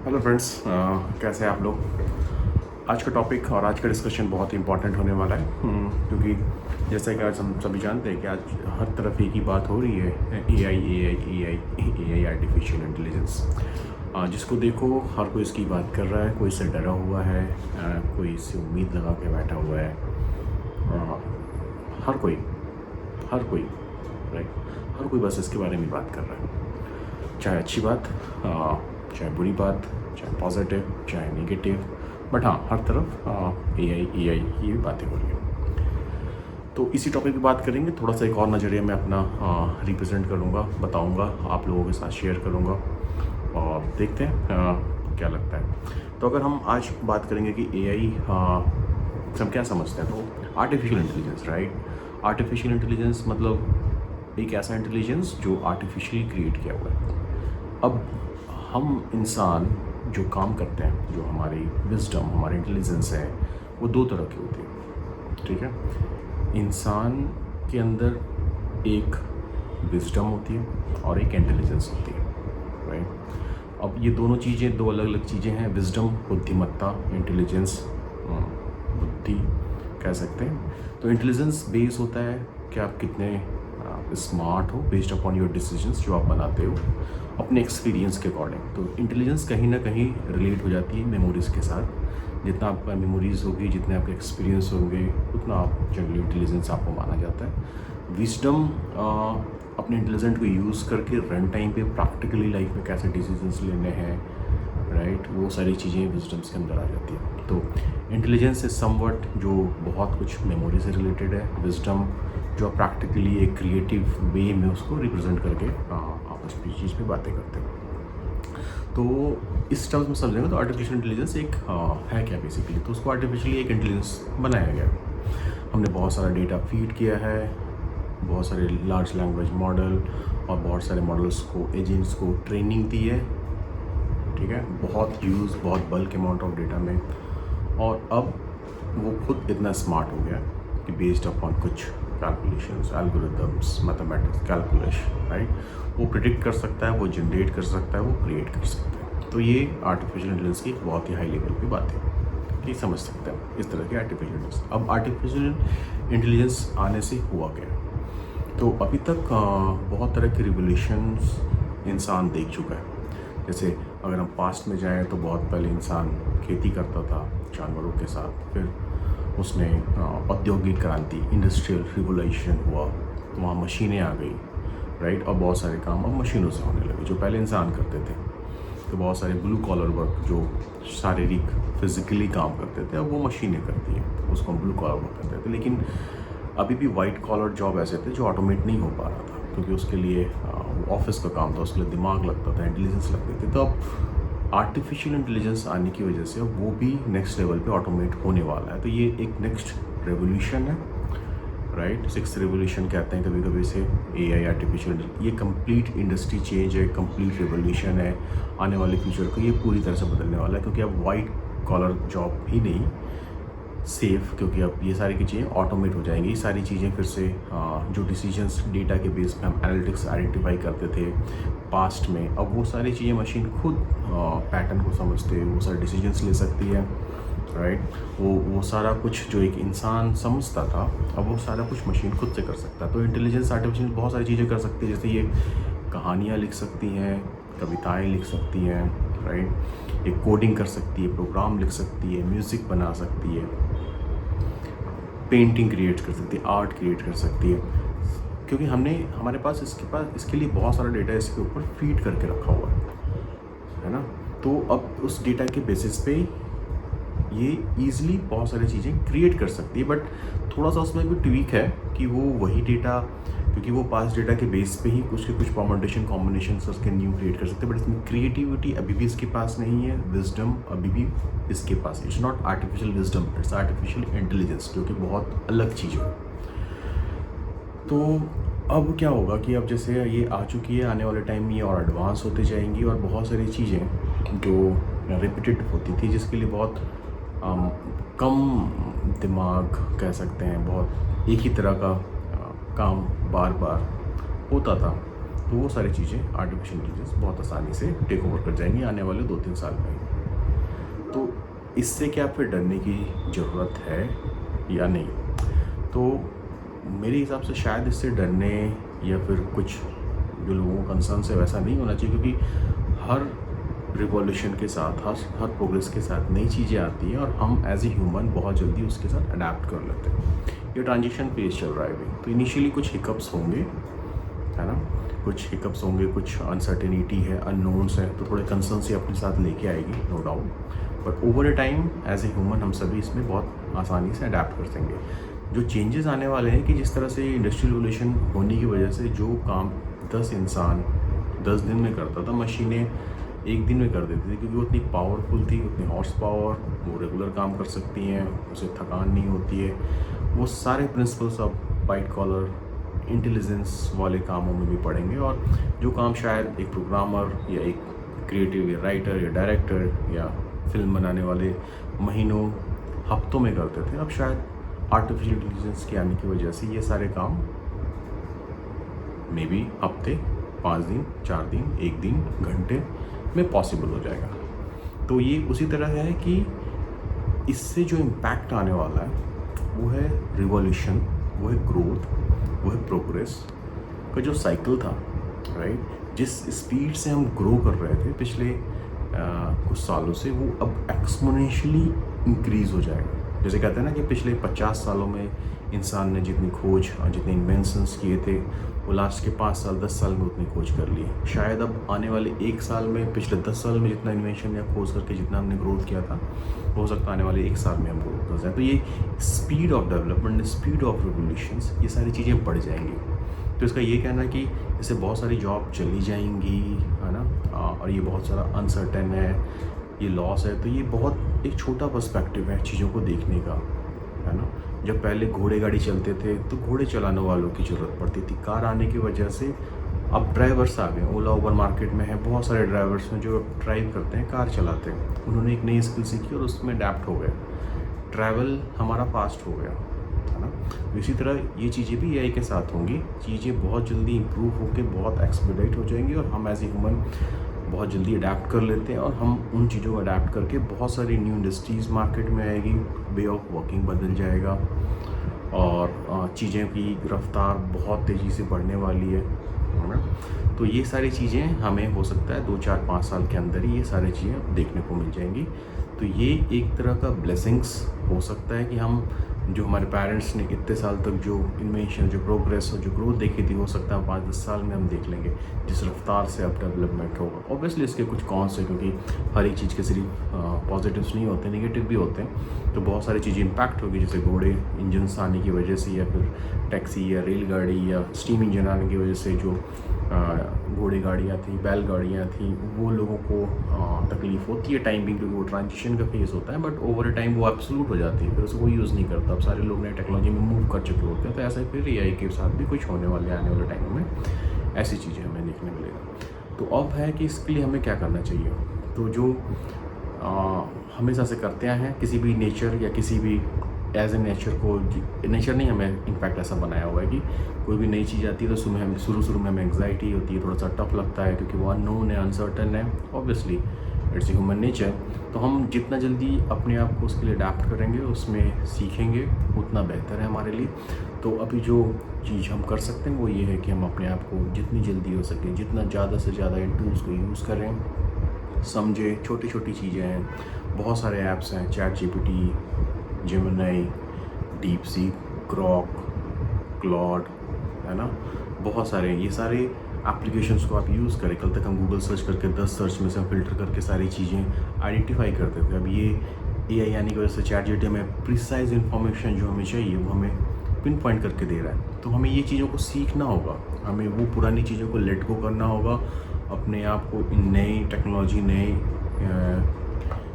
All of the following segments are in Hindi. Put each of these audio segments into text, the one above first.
हेलो फ्रेंड्स, कैसे हैं आप लोग। आज का टॉपिक और आज का डिस्कशन बहुत ही इंपॉर्टेंट होने वाला है, क्योंकि जैसा कि आज हम सभी जानते हैं कि आज हर तरफ एक ही बात हो रही है, ए आई आर्टिफिशियल इंटेलिजेंस। जिसको देखो हर कोई इसकी बात कर रहा है, कोई इससे डरा हुआ है, कोई इससे उम्मीद लगा के बैठा हुआ है। हर कोई हर कोई राइट, हर कोई बस इसके बारे में बात कर रहा है, चाहे अच्छी बात, चाहे बुरी बात, चाहे पॉजिटिव, चाहे नेगेटिव। बट हाँ, हर तरफ ए आई ये बातें हो रही है। तो इसी टॉपिक पे बात करेंगे, थोड़ा सा एक और नज़रिया मैं अपना रिप्रेजेंट करूँगा, बताऊँगा, आप लोगों के साथ शेयर करूँगा और देखते हैं क्या लगता है। तो अगर हम आज बात करेंगे कि ए आई हम क्या समझते हैं, तो artificial intelligence, right. Artificial intelligence मतलब एक ऐसा इंटेलिजेंस जो आर्टिफिशियली क्रिएट किया हुआ है। अब हम इंसान जो काम करते हैं, जो हमारी विजडम, हमारी इंटेलिजेंस है, वो दो तरह की होती है, ठीक है। इंसान के अंदर एक विजडम होती है और एक इंटेलिजेंस होती है, राइट। अब ये दोनों चीज़ें दो अलग अलग चीज़ें हैं। विजडम बुद्धिमत्ता, इंटेलिजेंस बुद्धि कह सकते हैं। तो इंटेलिजेंस बेस होता है कि आप कितने स्मार्ट हो, बेस्ड अपॉन योर डिसीजंस जो आप बनाते हो अपने एक्सपीरियंस के अकॉर्डिंग। तो इंटेलिजेंस कहीं ना कहीं रिलेट हो जाती है मेमोरीज़ के साथ। जितना आपका मेमोरीज़ होगी, जितने आपके एक्सपीरियंस होंगे, उतना आप जनरली इंटेलिजेंस आपको माना जाता है। विजडम अपने इंटेलिजेंट को यूज़ करके रन टाइम पे प्रैक्टिकली लाइफ में कैसे डिसीजंस लेने हैं, राइट, वो सारी चीज़ें विजडम्स के अंदर आ जाती है। तो इंटेलिजेंस इज समवट जो बहुत कुछ मेमोरी से रिलेटेड है। विजडम जो प्रैक्टिकली एक क्रिएटिव वे में उसको रिप्रेजेंट करके आपस में चीज़ पे बातें करते हैं। तो इस टर्म्स में समझेंगे तो आर्टिफिशियल इंटेलिजेंस एक है क्या बेसिकली, तो उसको आर्टिफिशियली एक इंटेलिजेंस बनाया गया। हमने बहुत सारा डेटा फीड किया है, बहुत सारे लार्ज लैंग्वेज मॉडल और बहुत सारे मॉडल्स को, एजेंट्स को ट्रेनिंग दी है, ठीक है, बहुत यूज़, बहुत बल्क अमाउंट ऑफ डेटा में। और अब वो खुद इतना स्मार्ट हो गया कि बेस्ड अपॉन कुछ calculations, algorithms, mathematics, calculation, right, वो प्रिडिक्ट कर सकता है, वो जनरेट कर सकता है, वो क्रिएट कर सकता है। तो ये आर्टिफिशियल इंटेलिजेंस की एक बहुत ही हाई लेवल पे बात है कि समझ सकते हैं इस तरह की आर्टिफिशियल इंटेलिजेंस। अब आर्टिफिशियल इंटेलिजेंस आने से हुआ क्या, तो अभी तक बहुत तरह के रिवोल्यूशंस इंसान देख चुका है। जैसे अगर हम पास्ट में जाएं तो बहुत पहले इंसान खेती करता था जानवरों के साथ, फिर उसने औद्योगिक क्रांति, इंडस्ट्रियल रिवोल्यूशन हुआ, तो वहाँ मशीनें आ गई, राइट, और बहुत सारे काम अब मशीनों से होने लगे जो पहले इंसान करते थे। तो बहुत सारे ब्लू कॉलर वर्क जो शारीरिक फिजिकली काम करते थे, अब वो मशीनें करती हैं, तो उसको हम ब्लू कॉलर वर्क करते थे। लेकिन अभी भी वाइट कॉलर जॉब ऐसे थे जो ऑटोमेट नहीं हो पा रहा था, क्योंकि उसके लिए ऑफिस का काम था, उसके लिए दिमाग लगता था, इंटेलिजेंस लगती थी। तो अब आर्टिफिशियल इंटेलिजेंस आने की वजह से अब वो भी नेक्स्ट लेवल पे ऑटोमेट होने वाला है। तो ये एक नेक्स्ट रेवोल्यूशन है, राइट, सिक्स्थ रेवोल्यूशन कहते हैं कभी कभी इसे, AI आर्टिफिशियल। ये कंप्लीट इंडस्ट्री चेंज है, कंप्लीट रेवोल्यूशन है। आने वाले फ्यूचर को ये पूरी तरह से बदलने वाला है, क्योंकि अब वाइट कॉलर जॉब ही नहीं सेफ, क्योंकि अब ये सारी की चीज़ें ऑटोमेट हो जाएंगी। ये सारी चीज़ें फिर से जो डिसीजंस डेटा के बेस पे हम एनालिटिक्स आइडेंटिफाई करते थे पास्ट में, अब वो सारी चीज़ें मशीन खुद पैटर्न को समझते हुए वो सारे डिसीजंस ले सकती है, राइट। वो सारा कुछ जो एक इंसान समझता था, अब वो सारा कुछ मशीन खुद से कर सकता है। तो इंटेलिजेंस आर्टिफिशियल बहुत सारी चीज़ें कर सकती है, जैसे ये कहानियाँ लिख सकती हैं, कविताएँ लिख सकती हैं, राइट, एक कोडिंग कर सकती है, प्रोग्राम लिख सकती है, म्यूज़िक बना सकती है, पेंटिंग क्रिएट कर सकती है, आर्ट क्रिएट कर सकती है, क्योंकि हमारे पास इसके लिए बहुत सारा डेटा इसके ऊपर फीड करके रखा हुआ है ना। तो अब उस डेटा के बेसिस पे ये ईजिली बहुत सारी चीज़ें क्रिएट कर सकती है। बट थोड़ा सा उसमें भी ट्वीक है कि वो वही डेटा, क्योंकि वो पास डेटा के बेस पे ही कुछ परम्यूटेशन कॉम्बिनेशन उसके न्यू क्रिएट कर सकते हैं। बट इसमें क्रिएटिविटी अभी भी इसके पास नहीं है, विजडम अभी भी इसके पास है। It's not artificial wisdom, it's artificial intelligence, जो कि बहुत अलग चीज़ है। तो अब क्या होगा कि अब जैसे ये आ चुकी है, आने वाले टाइम में ये और एडवांस होते जाएंगी, और बहुत सारी चीज़ें जो रिपीटेड होती थी, जिसके लिए बहुत कम दिमाग कह सकते हैं, बहुत एक ही तरह का काम बार बार होता था, तो वो सारी चीज़ें आर्टिफिशियल इंटेलिजेंस बहुत आसानी से टेक ओवर कर जाएंगी आने वाले 2-3 साल में। तो इससे क्या फिर डरने की ज़रूरत है या नहीं? तो मेरे हिसाब से शायद इससे डरने या फिर कुछ जो लोगों को कंसर्न है वैसा नहीं होना चाहिए, क्योंकि हर रिवॉल्यूशन के साथ, हर प्रोग्रेस के साथ नई चीज़ें आती हैं और हम एज ए ह्यूमन बहुत जल्दी उसके साथ अडेप्ट कर लेते हैं। ये ट्रांजिशन फेज चल रहा है अभी, तो इनिशियली कुछ हिकअप्स होंगे, है ना, कुछ हिकअप्स होंगे, कुछ अनसर्टेनिटी है, अननोन्स है, तो थोड़े कंसर्न से अपने साथ लेके आएगी, no doubt. But over a time as a human हम सभी इसमें बहुत आसानी से अडेप्ट कर देंगे। जो चेंजेस आने वाले हैं कि जिस तरह से इंडस्ट्रियल रिवोल्यूशन होने की वजह से जो काम 10 इंसान 10 दिन में करता था, मशीनें 1 दिन में कर देती थी, क्योंकि वो उतनी पावरफुल थी, उतनी हॉर्स पावर, वो रेगुलर काम कर सकती हैं, उसे थकान नहीं होती है। वो सारे प्रिंसिपल्स अब वाइट कॉलर इंटेलिजेंस वाले कामों में भी पड़ेंगे, और जो काम शायद एक प्रोग्रामर या एक क्रिएटिव या राइटर या डायरेक्टर या फिल्म बनाने वाले महीनों हफ्तों में करते थे, अब शायद आर्टिफिशियल इंटेलिजेंस के आने की वजह से ये सारे काम मे बी हफ्ते, 5 दिन, 4 दिन, 1 दिन, घंटे में पॉसिबल हो जाएगा। तो ये उसी तरह है कि इससे जो इम्पैक्ट आने वाला है वो है रिवॉल्यूशन, वो है ग्रोथ, वो है प्रोग्रेस का जो साइकिल था, राइट, जिस स्पीड से हम ग्रो कर रहे थे पिछले कुछ सालों से, वो अब एक्सपोनेंशियली इंक्रीज़ हो जाएगा। जैसे कहते हैं ना कि पिछले 50 सालों में इंसान ने जितनी खोज और जितने इन्वेंशंस किए थे, वो लास्ट के 5 साल 10 साल में उतनी खोज कर ली। शायद अब आने वाले 1 साल में, पिछले 10 साल में जितना इन्वेंशन या खोज करके जितना हमने ग्रोथ किया था, हो सकता है आने वाले 1 साल में हम ग्रोथ कर जाए। तो ये speed of development, speed of revolutions, ये सारी चीज़ें बढ़ जाएंगी। तो इसका ये कहना है कि इससे बहुत सारी जॉब चली जाएंगी, है ना, और ये बहुत सारा अनसर्टेन है, ये लॉस है। तो ये बहुत एक छोटा पर्सपेक्टिव है चीज़ों को देखने का, है ना। जब पहले घोड़े गाड़ी चलते थे तो घोड़े चलाने वालों की ज़रूरत पड़ती थी, कार आने की वजह से अब ड्राइवर्स आ गए। ओला उबर मार्केट में है, बहुत सारे ड्राइवर्स हैं जो ड्राइव करते हैं, कार चलाते हैं। उन्होंने एक नई स्किल सीखी और उसमें अडेप्ट हो गए, ट्रैवल हमारा फास्ट हो गया, है ना। तो इसी तरह ये चीज़ें भी एआई के साथ होंगी, चीज़ें बहुत जल्दी इंप्रूव होकर बहुत एक्सपीडिट हो जाएंगी, और हम एज ए ह्यूमन बहुत जल्दी अडेप्ट कर लेते हैं, और हम उन चीज़ों को अडेप्ट करके बहुत सारी न्यू इंडस्ट्रीज़ मार्केट में आएगी, वे ऑफ वर्किंग बदल जाएगा, और चीज़ें की रफ्तार बहुत तेज़ी से बढ़ने वाली है ना। तो ये सारी चीज़ें हमें हो सकता है 2, 4, 5 साल के अंदर ही ये सारी चीज़ें देखने को मिल जाएंगी। तो ये एक तरह का ब्लेसिंग्स हो सकता है कि हम, जो हमारे पेरेंट्स ने इतने साल तक जो इन्वेंशन, जो प्रोग्रेस और जो ग्रोथ देखी थी, हो सकता है 5-10 साल में हम देख लेंगे जिस रफ्तार से अब डेवलपमेंट होगा। ऑब्वियसली इसके कुछ कॉन्स है, क्योंकि हर एक चीज़ के सिर्फ पॉजिटिव्स नहीं होते, नेगेटिव भी होते हैं। तो बहुत सारी चीज़ें इम्पैक्ट होगी, जैसे घोड़े इंजन्स आने की वजह से, या फिर टैक्सी या रेलगाड़ी या स्टीम इंजन आने की वजह से जो घोड़े गाड़ियाँ थी, बैलगाड़ियाँ थी, वो लोगों को तकलीफ़ होती है टाइम भी, क्योंकि वो ट्रांजिशन का फेज़ होता है। बट ओवर अ टाइम वो एब्सोल्यूट हो जाती है, फिर उसको कोई यूज़ नहीं करता। अब सारे लोग नए टेक्नोलॉजी में मूव कर चुके होते हैं। तो ऐसा ही फिर एआई के साथ भी कुछ होने वाले आने वाले टाइम में ऐसी चीज़ें हमें देखने मिलेगा। तो अब है कि इसके लिए हमें क्या करना चाहिए। तो जो हमेशा से करते आए हैं, किसी भी नेचर या किसी भी एज ए नेचर को, नेचर नहीं हमें इम्पैक्ट ऐसा बनाया हुआ है कि कोई भी नई चीज़ आती है तो शुरू में हमें एंग्जाइटी होती है, थोड़ा सा टफ लगता है, क्योंकि वो अननोन है, अनसर्टन है। Obviously it's a human nature. तो हम जितना जल्दी अपने आप को उसके लिए अडेप्ट करेंगे, उसमें सीखेंगे, उतना बेहतर है हमारे लिए। तो अभी जो चीज़ हम कर सकते हैं वो ये है कि हम अपने आप को जितनी जल्दी हो सके, जितना ज़्यादा से ज़्यादा इन टूल्स को यूज़ करें, समझे। छोटी छोटी चीज़ें हैं, बहुत सारे ऐप्स हैं, chat GPT, Gemini, deep seek, Grok, Claude, है ना, बहुत सारे, ये सारे एप्लीकेशंस को आप यूज़ करें। कल तक हम गूगल सर्च करके 10 सर्च में से हम फ़िल्टर करके सारी चीज़ें आइडेंटिफाई करते थे। अब ये एआई आने की वजह से चैट जीपीटी में प्रिसाइज इन्फॉर्मेशन जो हमें चाहिए वो हमें पिन पॉइंट करके दे रहा है। तो हमें ये चीज़ों को सीखना होगा, हमें वो पुरानी चीज़ों को लेट गो करना होगा, अपने आप को इन नई टेक्नोलॉजी, नए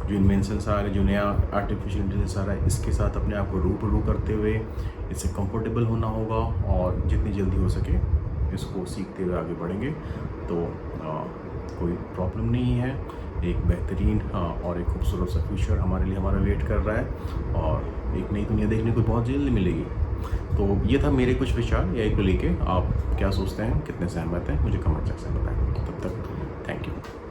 जो इन्वेंशंस आ रहे, जो नया आर्टिफिशियल इंटेलिजेंस आ रहा है, इसके साथ अपने आप को रूबरू करते हुए इससे कंफर्टेबल होना होगा, और जितनी जल्दी हो सके इसको सीखते हुए आगे बढ़ेंगे। तो कोई प्रॉब्लम नहीं है, एक बेहतरीन और एक खूबसूरत सा फ्यूचर हमारे लिए हमारा वेट कर रहा है, और एक नई दुनिया देखने को बहुत जल्दी मिलेगी। तो ये था मेरे कुछ विचार एआई को लेके। आप क्या सोचते हैं, कितने सहमत हैं, मुझे कमेंट सेक्शन में बताएं। तब तक थैंक यू।